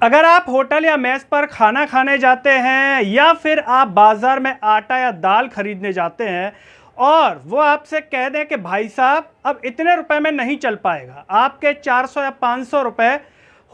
अगर आप होटल या मेस पर खाना खाने जाते हैं या फिर आप बाजार में आटा या दाल खरीदने जाते हैं और वो आपसे कह दें कि भाई साहब अब इतने रुपए में नहीं चल पाएगा, आपके 400 या 500 रुपए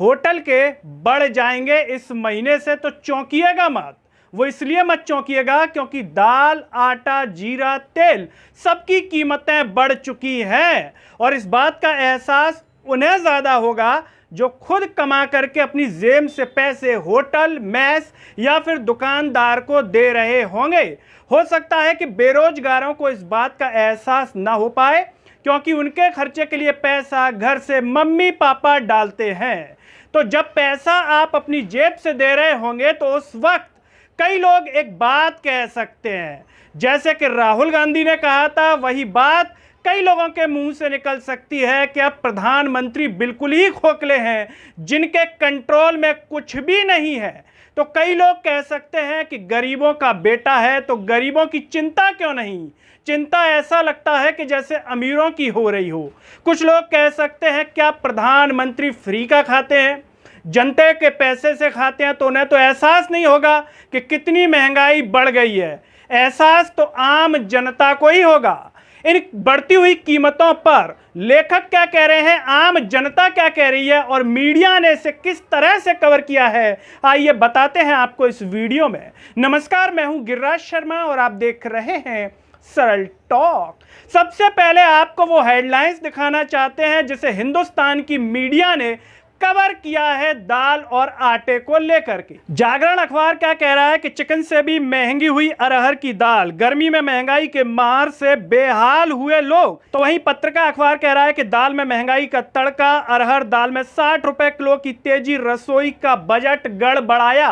होटल के बढ़ जाएंगे इस महीने से, तो चौंकिएगा मत। वो इसलिए मत चौंकिएगा क्योंकि दाल, आटा, जीरा, तेल सबकी कीमतें बढ़ चुकी हैं और इस बात का एहसास उन्हें ज़्यादा होगा जो खुद कमा करके अपनी जेब से पैसे होटल, मेस या फिर दुकानदार को दे रहे होंगे। हो सकता है कि बेरोजगारों को इस बात का एहसास ना हो पाए क्योंकि उनके खर्चे के लिए पैसा घर से मम्मी पापा डालते हैं। तो जब पैसा आप अपनी जेब से दे रहे होंगे तो उस वक्त कई लोग एक बात कह सकते हैं, जैसे कि राहुल गांधी ने कहा था, वही बात कई लोगों के मुंह से निकल सकती है कि अब प्रधानमंत्री बिल्कुल ही खोखले हैं, जिनके कंट्रोल में कुछ भी नहीं है। तो कई लोग कह सकते हैं कि गरीबों का बेटा है तो गरीबों की चिंता क्यों नहीं। चिंता ऐसा लगता है कि जैसे अमीरों की हो रही हो। कुछ लोग कह सकते हैं क्या प्रधानमंत्री फ्री का खाते हैं, जनता के पैसे से खाते हैं, तो उन्हें तो एहसास नहीं होगा कि कितनी महंगाई बढ़ गई है। एहसास तो आम जनता को ही होगा। इन बढ़ती हुई कीमतों पर लेखक क्या कह रहे हैं, आम जनता क्या कह रही है और मीडिया ने इसे किस तरह से कवर किया है, आइए बताते हैं आपको इस वीडियो में। नमस्कार, मैं हूं गिरिराज शर्मा और आप देख रहे हैं सरल टॉक। सबसे पहले आपको वो हेडलाइंस दिखाना चाहते हैं जिसे हिंदुस्तान की मीडिया ने कवर किया है दाल और आटे को लेकर के। जागरण अखबार क्या कह रहा है कि चिकन से भी महंगी हुई अरहर की दाल, गर्मी में महंगाई के मार से बेहाल हुए लोग। तो वहीं पत्रिका अखबार कह रहा है कि दाल में महंगाई का तड़का, अरहर दाल में 60 रुपए किलो की तेजी, रसोई का बजट गड़बड़ाया।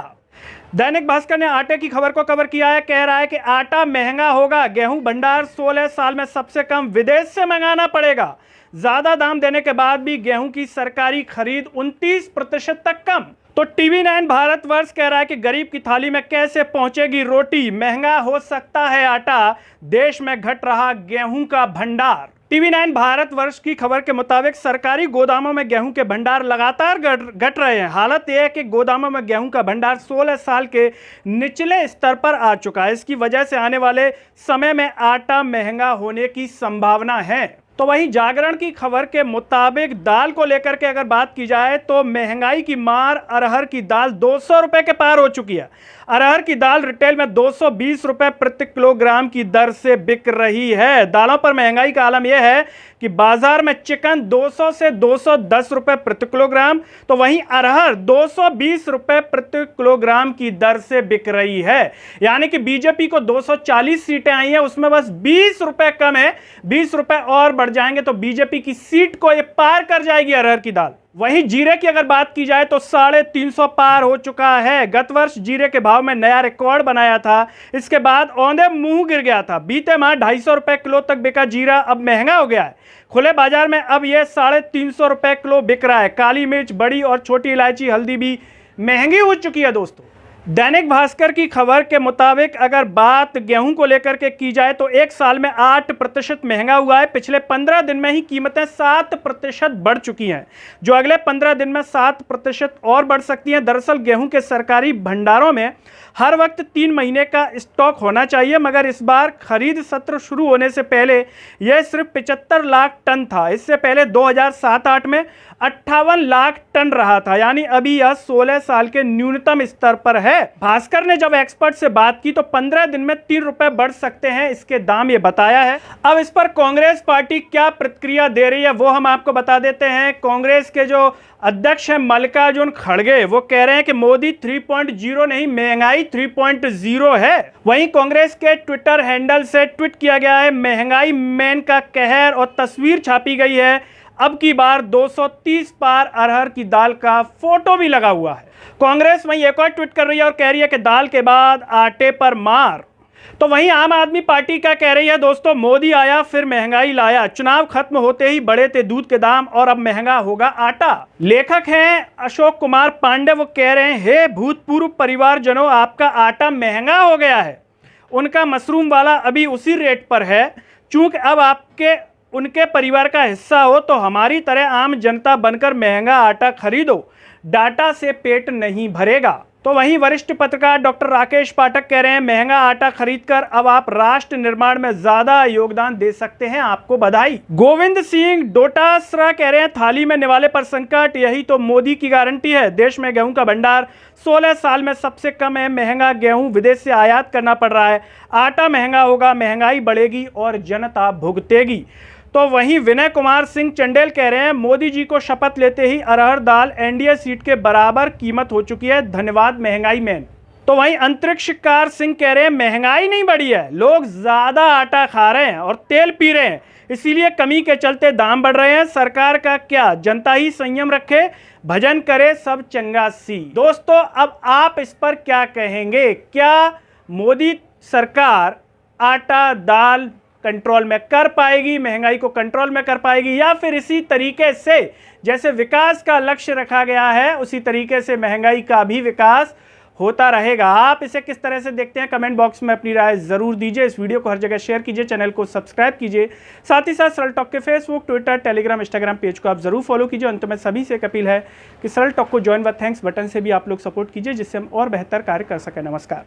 दैनिक भास्कर ने आटे की खबर को कवर किया है, कह रहा है कि आटा महंगा होगा, गेहूं भंडार 16 साल में सबसे कम, विदेश से मंगाना पड़ेगा। ज्यादा दाम देने के बाद भी गेहूं की सरकारी खरीद 29% तक कम। तो टीवी 9 भारतवर्ष कह रहा है कि गरीब की थाली में कैसे पहुंचेगी रोटी, महंगा हो सकता है आटा, देश में घट रहा गेहूं का भंडार। टीवी 9 भारतवर्ष की खबर के मुताबिक सरकारी गोदामों में गेहूं के भंडार लगातार घट रहे हैं। हालत यह है कि गोदामों में गेहूं का भंडार 16 साल के निचले स्तर पर आ चुका है। इसकी वजह से आने वाले समय में आटा महंगा होने की संभावना है। तो वहीं जागरण की खबर के मुताबिक दाल को लेकर के अगर बात की जाए तो महंगाई की मार, अरहर की दाल 200 रुपए के पार हो चुकी है। अरहर की दाल रिटेल में 220 रुपए प्रति किलोग्राम की दर से बिक रही है। दालों पर महंगाई का आलम यह है कि बाजार में चिकन 200 से 210 रुपए प्रति किलोग्राम, तो वहीं अरहर 220 रुपए प्रति किलोग्राम की दर से बिक रही है। यानी कि बीजेपी को 240 सीटें आई हैं, उसमें बस 20 रुपए कम है। 20 रुपए और बढ़ जाएंगे तो बीजेपी की सीट को ये पार कर जाएगी अरहर की दाल। वहीं जीरे की अगर बात की जाए तो 350 पार हो चुका है। गत वर्ष जीरे के भाव में नया रिकॉर्ड बनाया था, इसके बाद औंधे मुंह गिर गया था। बीते माह 250 रुपए किलो तक बिका जीरा अब महंगा हो गया है। खुले बाजार में अब यह 350 रुपए किलो बिक रहा है। काली मिर्च, बड़ी और छोटी इलायची, हल्दी भी महंगी हो चुकी है दोस्तों। दैनिक भास्कर की खबर के मुताबिक अगर बात गेहूं को लेकर के की जाए तो एक साल में 8% महंगा हुआ है। पिछले 15 दिन में ही कीमतें 7% बढ़ चुकी हैं, जो अगले 15 दिन में 7% और बढ़ सकती हैं। दरअसल गेहूं के सरकारी भंडारों में हर वक्त 3 महीने का स्टॉक होना चाहिए, मगर इस बार खरीद सत्र शुरू होने से पहले यह सिर्फ 75 लाख टन था। इससे पहले 2007-8 में 58 लाख टन रहा था, यानी अभी यह 16 साल के न्यूनतम स्तर पर है। भास्कर ने जब एक्सपर्ट से बात की तो 15 दिन में 3 रुपए बढ़ सकते हैं, इसके दाम ये बताया है। अब इस पर कांग्रेस पार्टी क्या प्रतिक्रिया दे रही है वो हम आपको बता देते हैं। कांग्रेस के जो अध्यक्ष है मल्लिकार्जुन खड़गे, वो कह रहे हैं कि मोदी 3.0 नहीं, महंगाई 3.0 है। वहीं कांग्रेस के ट्विटर हैंडल से ट्वीट किया गया है, महंगाई मैन का कहर, और तस्वीर छापी गई है। अब की बार 230 पार अरहर की दाल का फोटो भी लगा हुआ है। कांग्रेस वहीं एक और ट्वीट कर रही है और कह रही है कि दाल के बाद आटे पर मार। तो वहीं आम आदमी पार्टी क्या कह रही है दोस्तों, मोदी आया फिर महंगाई लाया, चुनाव खत्म होते ही बढ़े थे दूध के दाम और अब महंगा होगा आटा। लेखक हैं अशोक कुमार पांडे, वो कह रहे हैं, हे भूतपूर्व परिवारजनों, आपका आटा महंगा हो गया है। उनका मशरूम वाला अभी उसी रेट पर है, चूंकि अब आपके उनके परिवार का हिस्सा हो तो हमारी तरह आम जनता बनकर महंगा आटा खरीदो, डाटा से पेट नहीं भरेगा। तो वहीं वरिष्ठ पत्रकार डॉक्टर राकेश पाठक कह रहे हैं, महंगा आटा खरीदकर अब आप राष्ट्र निर्माण में ज्यादा योगदान दे सकते हैं, आपको बधाई। गोविंद सिंह डोटासरा कह रहे हैं, थाली में निवाले पर संकट, यही तो मोदी की गारंटी है। देश में गेहूं का भंडार 16 साल में सबसे कम है, महंगा गेहूं विदेश से आयात करना पड़ रहा है, आटा महंगा होगा, महंगाई बढ़ेगी और जनता भुगतेगी। तो वहीं विनय कुमार सिंह चंडेल कह रहे हैं, मोदी जी को शपथ लेते ही अरहर दाल एनडीए सीट के बराबर कीमत हो चुकी है, धन्यवाद महंगाई मैन। तो वहीं अंतरिक्षकार सिंह कह रहे हैं, महंगाई नहीं बढ़ी है, लोग ज्यादा आटा खा रहे हैं और तेल पी रहे हैं, इसीलिए कमी के चलते दाम बढ़ रहे हैं। सरकार का क्या, जनता ही संयम रखे, भजन करे सब चंगा सी। दोस्तों, अब आप इस पर क्या कहेंगे? क्या मोदी सरकार आटा दाल कंट्रोल में कर पाएगी, महंगाई को कंट्रोल में कर पाएगी, या फिर इसी तरीके से जैसे विकास का लक्ष्य रखा गया है उसी तरीके से महंगाई का भी विकास होता रहेगा? आप इसे किस तरह से देखते हैं? कमेंट बॉक्स में अपनी राय जरूर दीजिए। इस वीडियो को हर जगह शेयर कीजिए, चैनल को सब्सक्राइब कीजिए, साथ ही साथ सरल टॉक के Facebook, Twitter, Telegram, Instagram page को आप जरूर फॉलो कीजिए। अंत में सभी से एक अपील है कि सरल टॉक को ज्वाइन व थैंक्स बटन से भी आप लोग सपोर्ट कीजिए, जिससे हम और बेहतर कार्य कर सकें। नमस्कार।